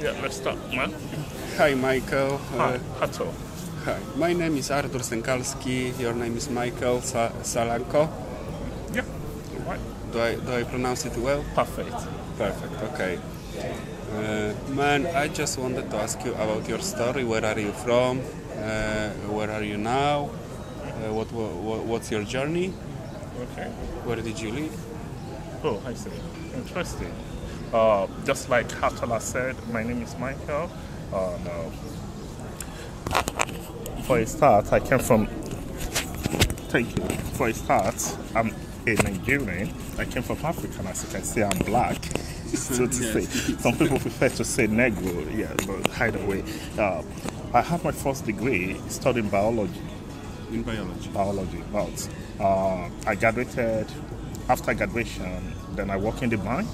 Yeah, let's start, man. Hi, Michael. Hi, Hato. Hi. My name is Artur Stękalski. Your name is Michael Salako. Yeah, right. Do I pronounce it well? Perfect. Perfect. Okay. Man, I just wanted to ask you about your story. Where are you from? Where are you now? What's your journey? Okay. Where did you live? Oh, I see. Interesting. Just like Hatola said, my name is Michael. No. For a start, I came from... Thank you. For a start, I'm a Nigerian. I came from Africa, and as you can see, I'm black. So to say. Some people prefer to say Negro, yeah, but either way. I have my first degree studying biology. In biology. But I graduated. After graduation, then I work in the bank.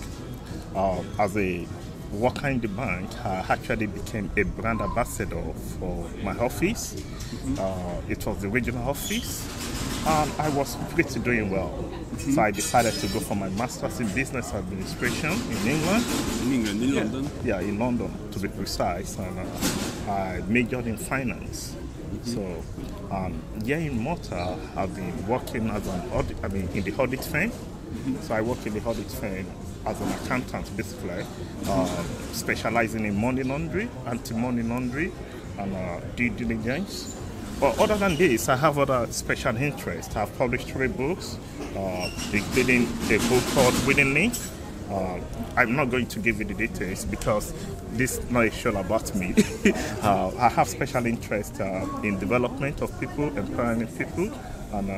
As a worker in the bank, I actually became a brand ambassador for my office. Mm-hmm. It was the regional office, and I was pretty doing well. Mm-hmm. So I decided to go for my master's in business administration in England. In London? Yeah, in London, to be precise. And I majored in finance. Mm-hmm. So here in Malta, I've been working as an audit, in the audit firm. Mm-hmm. So I work in the audit firm as an accountant, basically, specializing in money laundering, anti-money laundering, and due diligence. But other than this, I have other special interests. I've published 3 books, including a book called Winning Link. I'm not going to give you the details because this is not a show about me. I have special interest in development of people, empowering people, and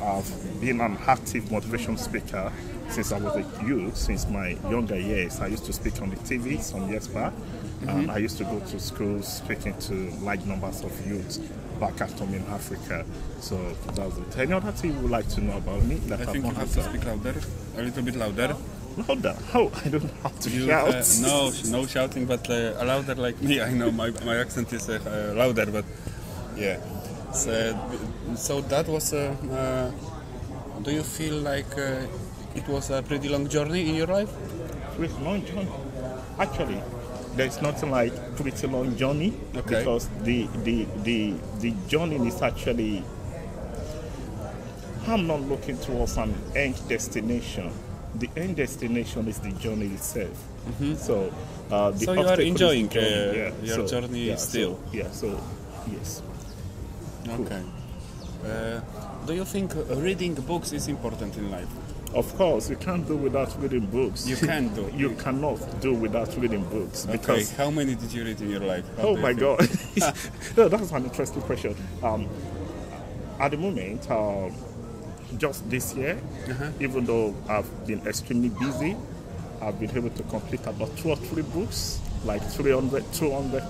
I've been an active motivation speaker since I was a youth, since my younger years. I used to speak on the TV some years back, and I used to go to schools speaking to large numbers of youths back at home in Africa. So that's it. Any other thing you would like to know about me? I think you have to speak louder, a little bit louder. Louder? Oh, I don't know how to shout. No shouting, but louder like me. I know my accent is louder, but yeah. So that was do you feel like it was a pretty long journey in your life? Pretty long journey. Actually, there's nothing like pretty long journey, okay, because the journey is actually, I'm not looking towards an end destination. The end destination is the journey itself. Mm-hmm. So you are enjoying your journey still. Yes. Okay. Do you think reading books is important in life? Of course, you can't do without reading books. You can do. You cannot do without reading books. Okay. Because how many did you read in your life? Oh my God. No, that's an interesting question. At the moment, just this year, even though I've been extremely busy, I've been able to complete about 2 or 3 books, like 200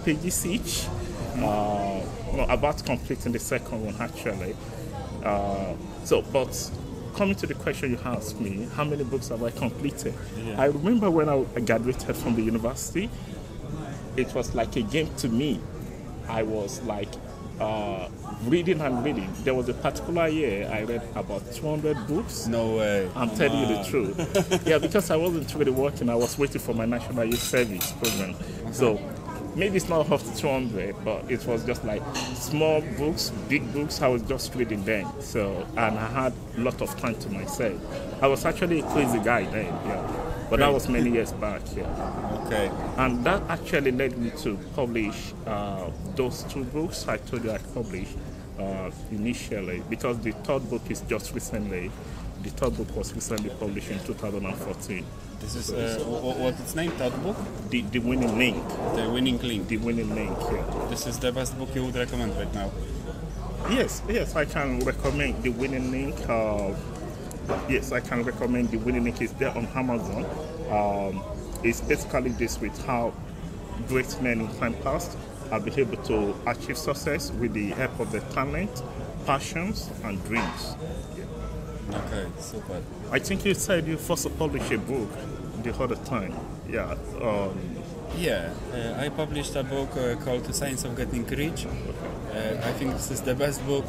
pages each. About completing the second one, actually. But coming to the question you asked me, how many books have I completed? Yeah. I remember when I graduated from the university, it was like a game to me. I was like reading and reading. There was a particular year I read about 200 books. No way. I'm telling you the truth. Yeah, because I wasn't really working. I was waiting for my National Youth Service program. So maybe it's not up to 200, but it was just like small books, big books. I was just reading them. And I had a lot of time to myself. I was actually a crazy guy then, yeah. But that was many years back, yeah. Okay. And that actually led me to publish those 2 books I told you I published initially, because the 3rd book is just recently. The 3rd book was recently published in 2014. This is what's its name? 3rd book? The Winning Link. The Winning Link. The Winning Link. Yeah. This is the best book you would recommend right now. Yes, I can recommend the Winning Link. Yes, I can recommend the Winning Link. It's there on Amazon. It's basically this with how great men in time past have been able to achieve success with the help of their talent, passions, and dreams. Yeah. Okay, super. I think you said you first published a book the other time. Yeah. I published a book called The Science of Getting Rich. I think this is the best book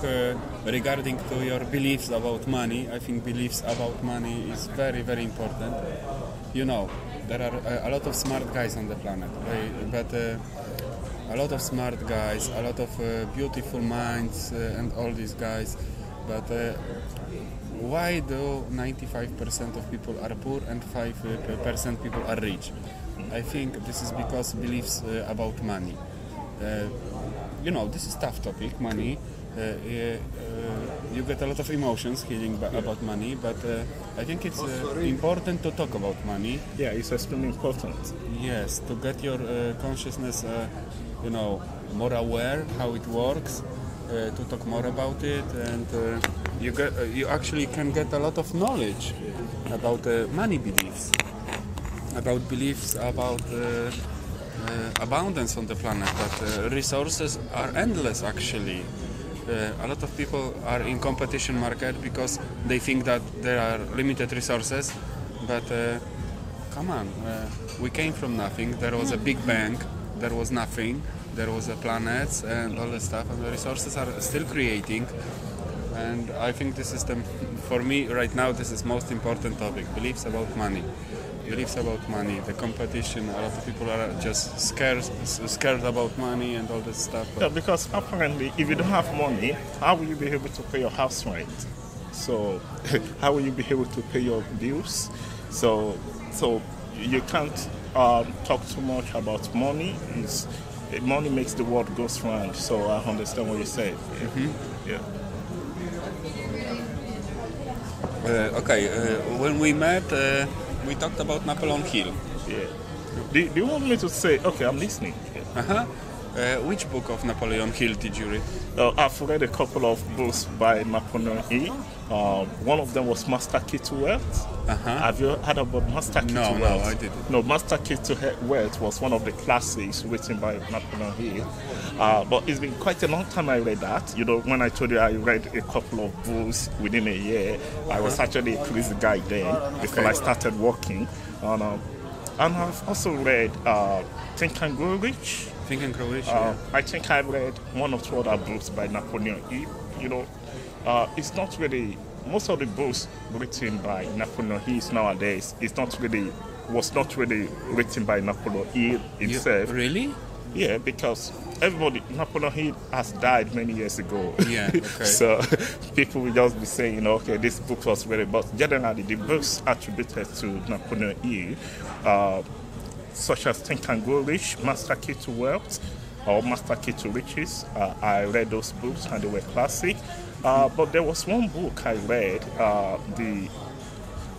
regarding to your beliefs about money. I think beliefs about money is very, very important. You know, there are a lot of smart guys on the planet, but a lot of smart guys, a lot of beautiful minds, and all these guys. But why do 95% of people are poor and 5% people are rich? I think this is because beliefs about money. This is tough topic, money. You get a lot of emotions hearing about money, but I think it's important to talk about money. Yeah, it's extremely important. Yes, to get your consciousness, more aware how it works, to talk more about it, and you actually can get a lot of knowledge about money beliefs, about abundance on the planet, that resources are endless actually. A lot of people are in competition market because they think that there are limited resources, but come on, we came from nothing. There was a big bang, there was nothing, there was a planets and all that stuff, and the resources are still creating. And I think this is for me right now, this is most important topic: beliefs about money. Beliefs about money, the competition. A lot of people are just scared about money and all this stuff. Yeah, because apparently, if you don't have money, how will you be able to pay your house rent? So, how will you be able to pay your bills? So you can't talk too much about money. Money makes the world go round. So I understand what you said. Mm-hmm. Yeah. When we met, we talked about Napoleon Hill. Yeah. Do you want me to say? Okay, I'm listening. Uh-huh. Which book of Napoleon Hill did you read? I've read a couple of books by Napoleon Hill. One of them was Master Key to Wealth. Uh-huh. Have you heard about Master Key to Wealth? No, I didn't. No, Master Key to Wealth was one of the classics written by Napoleon Hill. But it's been quite a long time I read that. When I told you I read a couple of books within a year, I was actually a crazy guy then before I started working. And I've also read Think and Grow Rich. Think and Grow Rich, yeah. I think I've read one or two other books by Napoleon Hill. It's not really, most of the books written by Napoleon Hill nowadays was not really written by Napoleon Hill himself. Really? Yeah, because Napoleon Hill has died many years ago. Yeah, okay. So people will just be saying, this book was really, but generally the books attributed to Napoleon Hill, such as Think and Grow Rich, Master Key to Wealth, or Master Key to Riches. I read those books and they were classic. But there was one book I read,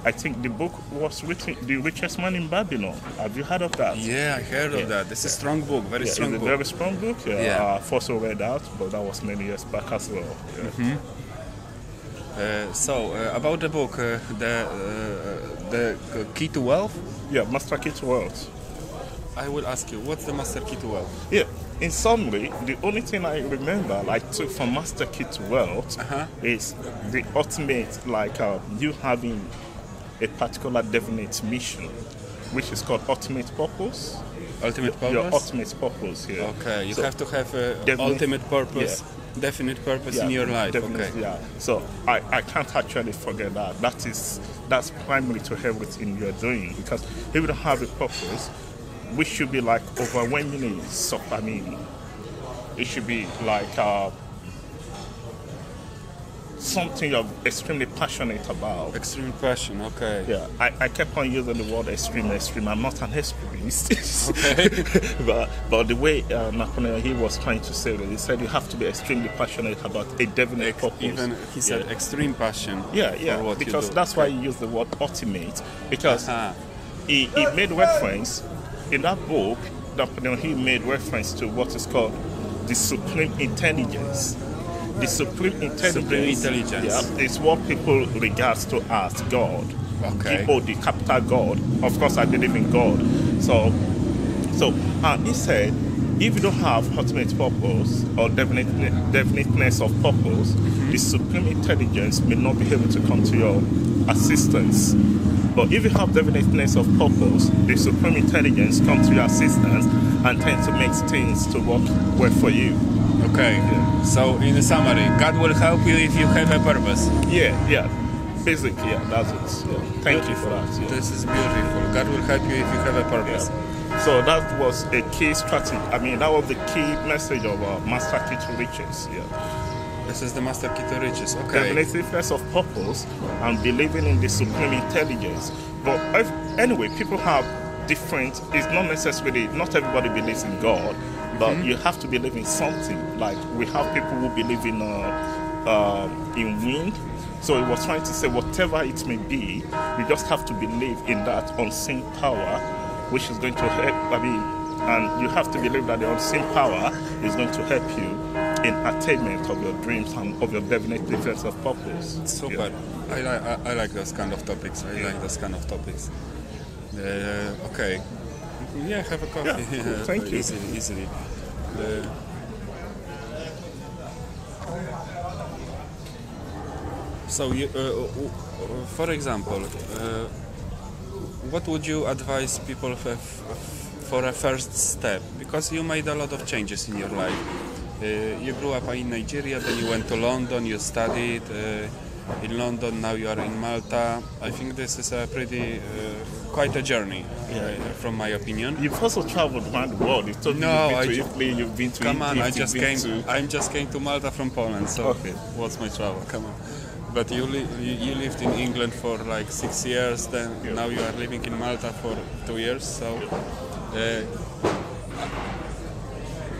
I think the book was written, The Richest Man in Babylon. Have you heard of that? Yeah, I heard of that. This is a strong book, very strong book. It's a very strong book. Yeah. I've also read that, but that was many years back as well. Yeah. Mm-hmm. About the book, the Key to Wealth? Yeah, Master Key to Wealth. I will ask you, what's the Master Key to Wealth? Yeah, in summary, the only thing I remember, took from Master Key to Wealth is the ultimate, you having a particular definite mission, which is called ultimate purpose. Ultimate purpose? Your ultimate purpose, yeah. Okay, you have to have ultimate purpose, definite purpose in your life. Okay. Yeah. So I can't actually forget that. That's primary to everything you're doing, because if you don't have a purpose, which should be overwhelmingly it should be something you're extremely passionate about. Extreme passion, okay. Yeah, I kept on using the word extreme. I'm not an extremist. Okay. but the way Napoleon Hill was trying to say it, he said you have to be extremely passionate about a definite purpose. Even he said extreme passion. Yeah, for what because you do. that's why he used the word ultimate, because he made reference in that book. Napoleon Hill made reference to what is called the supreme intelligence. The supreme intelligence is what people regard to as God. Okay. The capital God. Of course, I believe in God. So he said, if you don't have ultimate purpose or definiteness of purpose, the supreme intelligence may not be able to come to your assistance. But if you have definiteness of purpose, the supreme intelligence comes to your assistance and tends to make things to work well for you. Okay. Yeah. So, in a summary, God will help you if you have a purpose. Yeah. Basically, that's it. Yeah. Thank you for that. Yeah. This is beautiful. God will help you if you have a purpose. Yeah. So that was a key strategy. I mean, that was the key message of Master Key to Riches. Yeah. This is the Master Key to Riches. Okay. Definitiveness of purpose and believing in the supreme intelligence. But anyway, people have different. It's not necessarily. Not everybody believes in God, but you have to believe in something. Like we have people who believe in wind. So he was trying to say, whatever it may be, you just have to believe in that unseen power, which is going to help. I mean, and you have to believe that the unseen power is going to help you in attainment of your dreams and of your definite defense of purpose. Super. Yeah. I like those kind of topics. I like those kind of topics. Okay. Yeah, have a coffee. Yeah, cool. Thank you. Easily. So, for example, what would you advise people for a first step? Because you made a lot of changes in your life. You grew up in Nigeria, then you went to London, you studied in London, now you are in Malta. I think this is a pretty, quite a journey, from my opinion. You've also traveled around the world. You've been to Italy, you've been to Come on, Egypt, I just came to Malta from Poland, so okay. What's my travel? Come on. But you lived in England for like 6 years, then now you are living in Malta for 2 years, so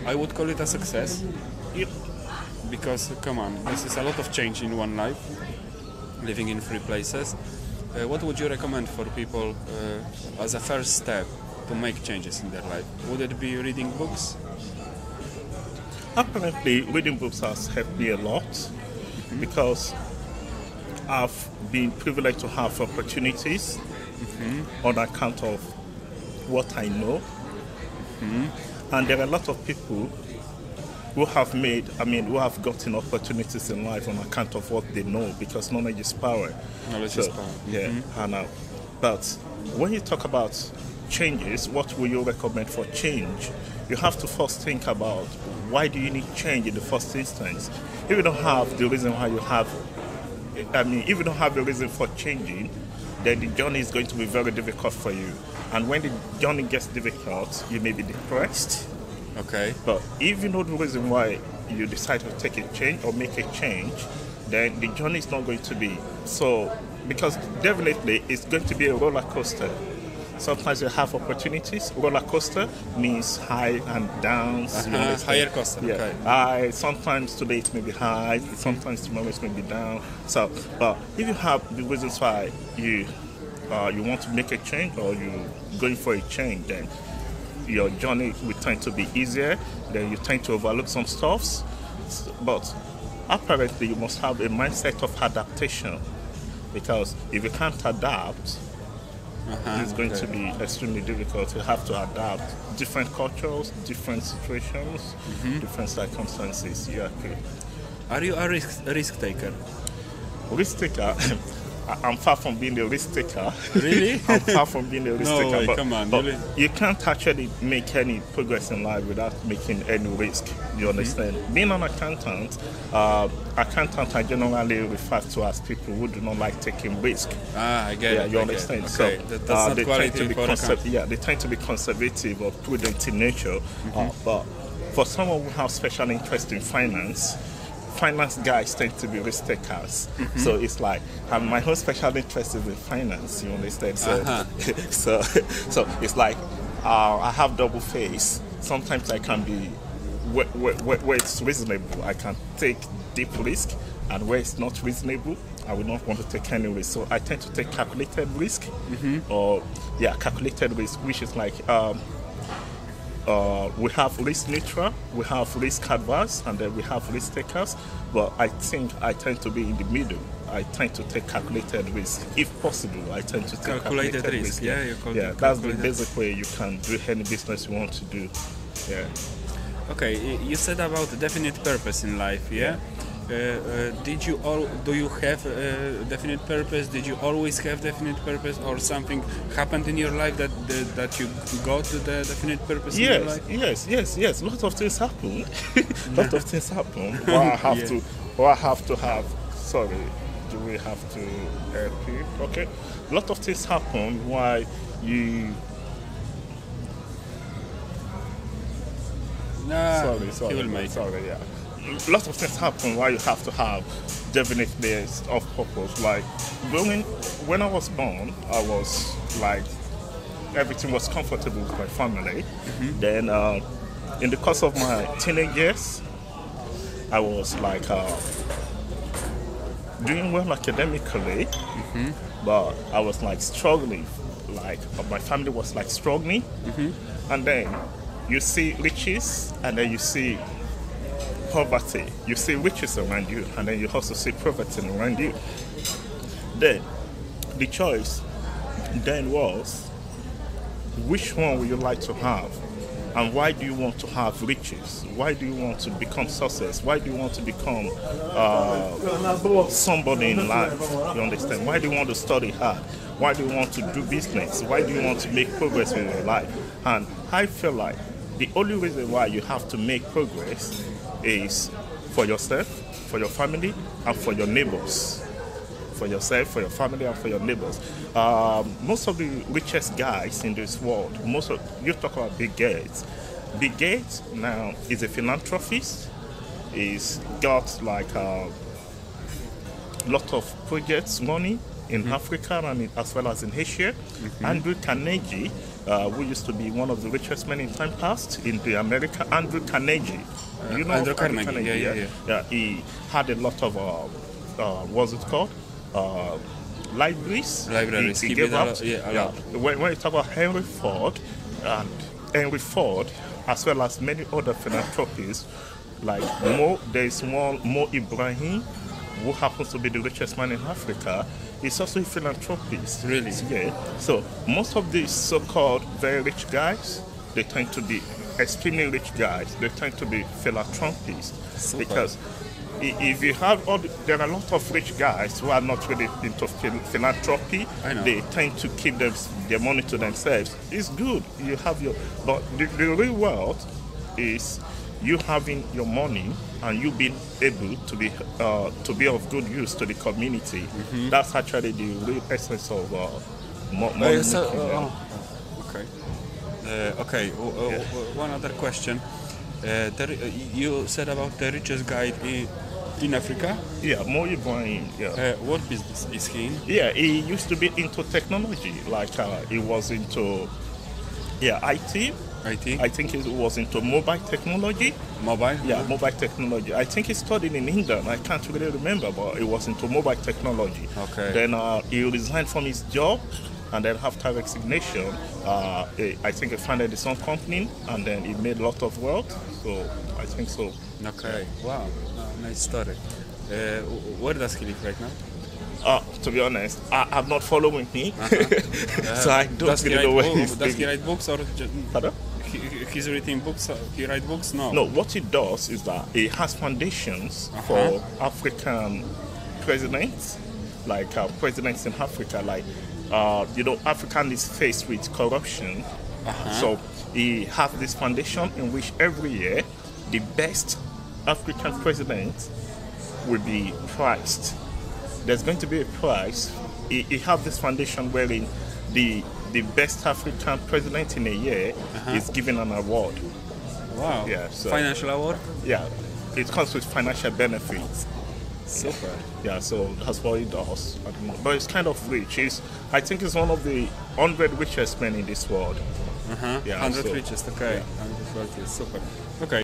I would call it a success. Yep. Because, come on, this is a lot of change in one life, living in 3 places. What would you recommend for people as a first step to make changes in their life? Would it be reading books? Apparently, reading books has helped me a lot because I've been privileged to have opportunities on account of what I know. And there are a lot of people who have gotten opportunities in life on account of what they know, because knowledge is power. Knowledge is power. Yeah, but when you talk about changes, what will you recommend for change? You have to first think about why do you need change in the first instance. If you don't have the reason why you have, if you don't have a reason for changing, then the journey is going to be very difficult for you. And when the journey gets difficult, you may be depressed. Okay. But if you know the reason why you decide to take a change or make a change, then the journey is not going to be so, because definitely it's going to be a roller coaster. Sometimes you have opportunities. Roller coaster means high and downs. Higher coaster. Yeah. Okay. High. Sometimes today it may be high. Sometimes tomorrow it may be down. So, but if you have the reasons why you want to make a change or you're going for a change, then your journey will tend to be easier. Then you tend to overlook some stuffs. But apparently, you must have a mindset of adaptation, because if you can't adapt, it's going to be extremely difficult. You have to adapt different cultures, different situations, different circumstances. Yeah, okay. Are you a risk taker? Risk taker? I'm far from being a risk taker. Really? I'm far from being a risk taker. Way, come on, but really? You can't actually make any progress in life without making any risk. You understand? Being an accountant, accountants are generally referred to as people who do not like taking risk. I get it. Yeah, you understand? Okay. So that's not they tend to be they tend to be conservative or prudent in nature. But for someone who has special interest in finance guys tend to be risk takers. So it's like my whole special interest is in finance. You understand? So, so it's like I have double face. Sometimes I can be where it's reasonable, I can take deep risk, and where it's not reasonable, I will not want to take any risk. So I tend to take calculated risk, calculated risk, which is like. We have risk neutral, we have risk adverse, and then we have risk takers. But I think I tend to be in the middle. I tend to take calculated risk. If possible, I tend to take calculated risk. Yeah, that's the basic way you can do any business you want to do. Yeah. Okay, you said about definite purpose in life, yeah? Do you have a definite purpose? Did you always have definite purpose, or something happened in your life that you got to the definite purpose in your life? Yes. Lots of things happen. Lots of things happen. Or I have to have. Sorry. do we have to help you? Okay, a lot of things happen why you. He will make it. Sorry, yeah. Lots of things happen why you have to have definite place of purpose. Like when I was born, I was like everything was comfortable with my family. Then in the course of my teenage years, I was like doing well academically, but I was like struggling. Like my family was like struggling, and then you see riches, and then you see poverty. You see riches around you, and then you also see poverty around you. Then the choice then was, which one would you like to have? And why do you want to have riches? Why do you want to become success? Why do you want to become somebody in life? You understand? Why do you want to study hard? Why do you want to do business? Why do you want to make progress in your life? And I feel like the only reason why you have to make progress is for yourself, for your family, and for your neighbors. For yourself, for your family, and for your neighbors. Most of the richest guys in this world, you talk about Bill Gates. Bill Gates now is a philanthropist. He's got like a lot of projects money in Africa and as well as in Asia. Andrew Carnegie, who used to be one of the richest men in time past in the America, Andrew Carnegie. You know Andrew Carnegie? Yeah, he had a lot of what's it called? Libraries. He gave out. When you talk about Henry Ford, as well as many other philanthropists, like there is one Mo Ibrahim, who happens to be the richest man in Africa. He's also a philanthropist. Really? Yeah. So most of these so-called very rich guys, they tend to be extremely rich guys. They tend to be philanthropists. Super. Because if you have there are a lot of rich guys who are not really into philanthropy. I know. They tend to keep their money to themselves. It's good. You have but the real wealth is you having your money and you being able to be of good use to the community. That's actually the real essence of money. Okay. One other question. You said about the richest guy in Africa? Yeah, Mo Ibrahim. Yeah. What business is he in? Yeah, he used to be into technology. Like he was into IT. IT? I think he was into mobile technology. Mobile? Yeah, mobile technology. I think he studied in England. I can't really remember, but he was into mobile technology. Okay. Then he resigned from his job, and then after resignation, I think he founded his own company, and then he made a lot of wealth. So I think so. Okay. Wow. Nice story. Where does he live right now? To be honest, I'm not following me, so I don't really know where he's Does he write books or Pardon? He's writing books? He writes books? No. No, what he does is that he has foundations for African presidents, like presidents in Africa. Like, Africa is faced with corruption. So he has this foundation in which every year the best African president will be prized. There's going to be a prize. He has this foundation wherein the best African president in a year is given an award. Wow. Yeah. So, financial award? Yeah. It comes with financial benefits. Super. Yeah, so that's what he does. But it's kind of rich. I think he's one of the 100 richest men in this world. Yeah, 100 richest, okay. Yeah. 100 richest, super. Okay.